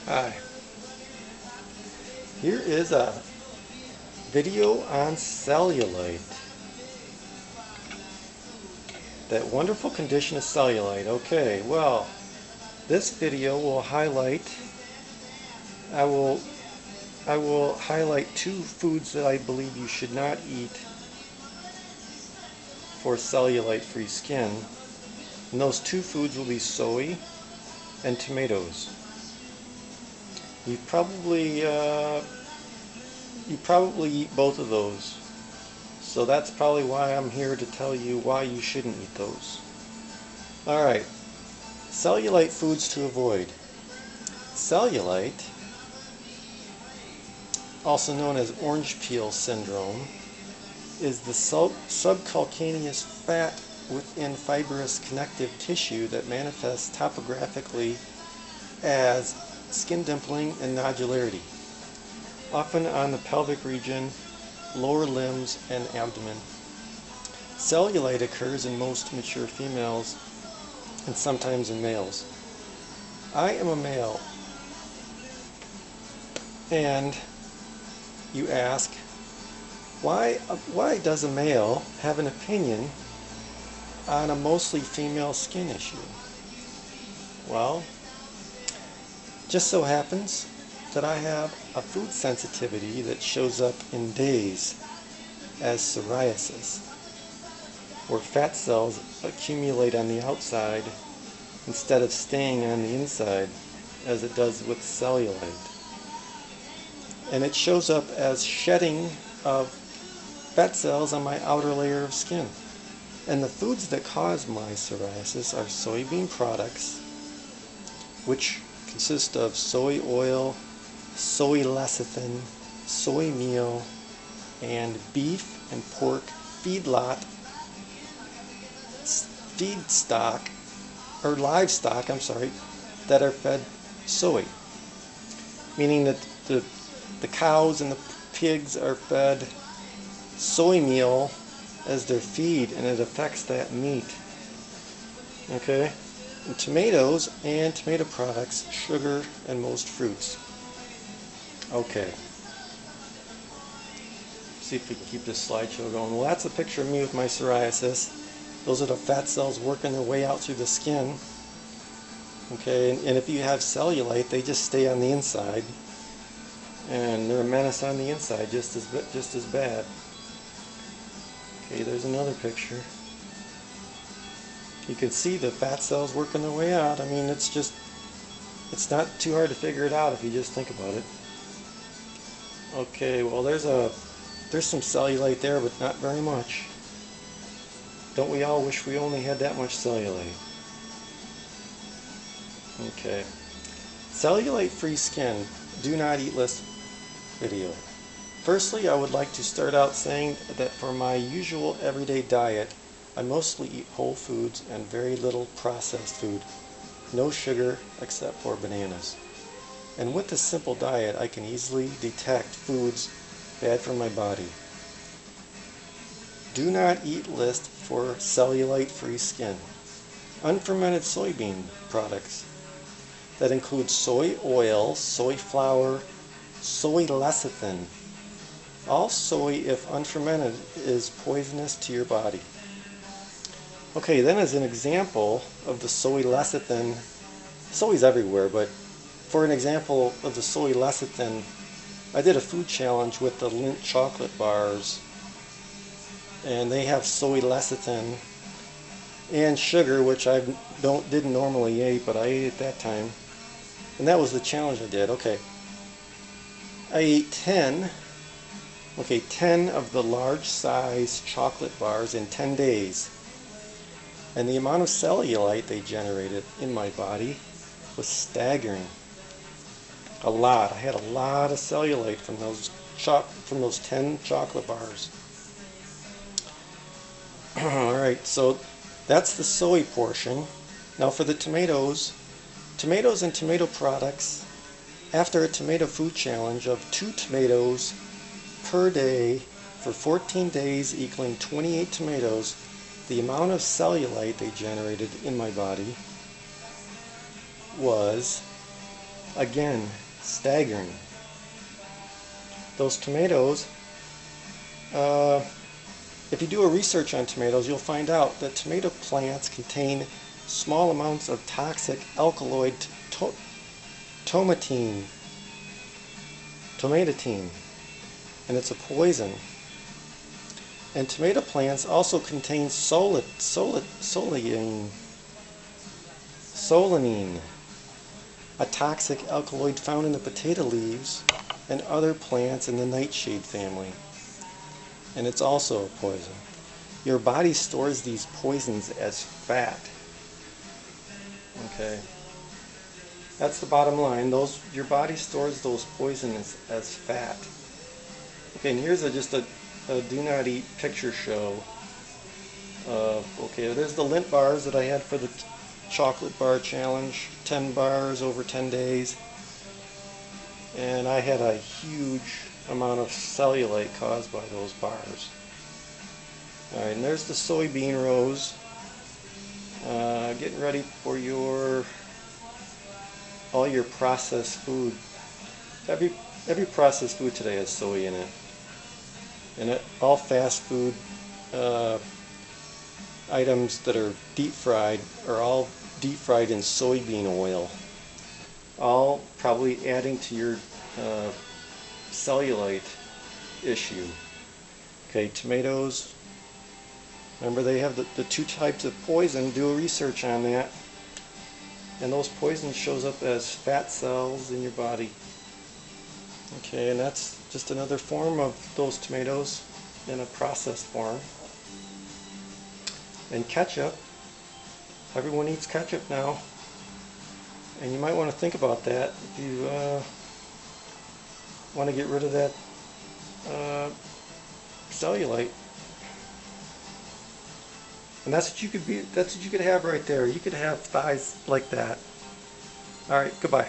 Hi, here is a video on cellulite. That wonderful condition of cellulite. Okay, well, this video will highlight, I will highlight two foods that I believe you should not eat for cellulite-free skin. And those two foods will be soy and tomatoes. You probably eat both of those, so that's probably why I'm here to tell you why you shouldn't eat those. Alright, cellulite foods to avoid. Cellulite, also known as orange peel syndrome, is the subcutaneous fat within fibrous connective tissue that manifests topographically as skin dimpling and nodularity, often on the pelvic region, lower limbs, and abdomen. Cellulite occurs in most mature females and sometimes in males. I am a male, and you ask, why does a male have an opinion on a mostly female skin issue? Well, just so happens that I have a food sensitivity that shows up in days as psoriasis, where fat cells accumulate on the outside instead of staying on the inside as it does with cellulite. And it shows up as shedding of fat cells on my outer layer of skin. And the foods that cause my psoriasis are soybean products, which consist of soy oil, soy lecithin, soy meal, and beef and pork feedstock, or livestock, that are fed soy. Meaning that the cows and the pigs are fed soy meal as their feed, and it affects that meat. Okay? And tomatoes and tomato products, sugar, and most fruits. Okay. See if we can keep this slideshow going. Well, that's a picture of me with my psoriasis. Those are the fat cells working their way out through the skin. Okay, and if you have cellulite, they just stay on the inside, and they're a menace on the inside, just as bad. Okay, there's another picture. You can see the fat cells working their way out. I mean, it's not too hard to figure it out if you just think about it. Okay, well, there's some cellulite there, but not very much. Don't we all wish we only had that much cellulite? Okay. Cellulite-free skin, do not eat list video. Firstly, I would like to start out saying that for my usual everyday diet, I mostly eat whole foods and very little processed food. No sugar except for bananas. And with this simple diet, I can easily detect foods bad for my body. Do not eat list for cellulite-free skin. Unfermented soybean products that include soy oil, soy flour, soy lecithin. All soy, if unfermented, is poisonous to your body. Okay, then as an example of the soy lecithin, soy's everywhere, but for an example of the soy lecithin, I did a food challenge with the Lindt chocolate bars, and they have soy lecithin and sugar, which I didn't normally eat, but I ate at that time, and that was the challenge I did. Okay, I ate 10 of the large size chocolate bars in 10 days. And the amount of cellulite they generated in my body was staggering. A lot. I had a lot of cellulite from those 10 chocolate bars. Alright, so that's the soy portion. Now for the tomatoes and tomato products, after a tomato food challenge of 2 tomatoes per day for 14 days equaling 28 tomatoes, the amount of cellulite they generated in my body was Again, staggering. Those tomatoes, if you do a research on tomatoes, you'll find out that tomato plants contain small amounts of toxic alkaloid tomatine, and it's a poison. And tomato plants also contain solanine, a toxic alkaloid found in the potato leaves and other plants in the nightshade family. And it's also a poison. Your body stores these poisons as fat. Okay. That's the bottom line. Your body stores those poisons as fat. Okay, and here's just a do not eat picture show. Okay, there's the lint bars that I had for the chocolate bar challenge, 10 bars over 10 days, and I had a huge amount of cellulite caused by those bars. Alright, and there's the soybean rows, getting ready for all your processed food. Every processed food today has soy in it, and all fast food items that are deep fried are all deep fried in soybean oil, all probably adding to your cellulite issue. Okay, tomatoes, remember they have the two types of poison. Do a research on that, and those poisons shows up as fat cells in your body. Okay, and that's just another form of those tomatoes in a processed form. And ketchup, everyone eats ketchup now, and you might want to think about that if you want to get rid of that cellulite. And that's what you could have right there. You could have thighs like that. All right, goodbye.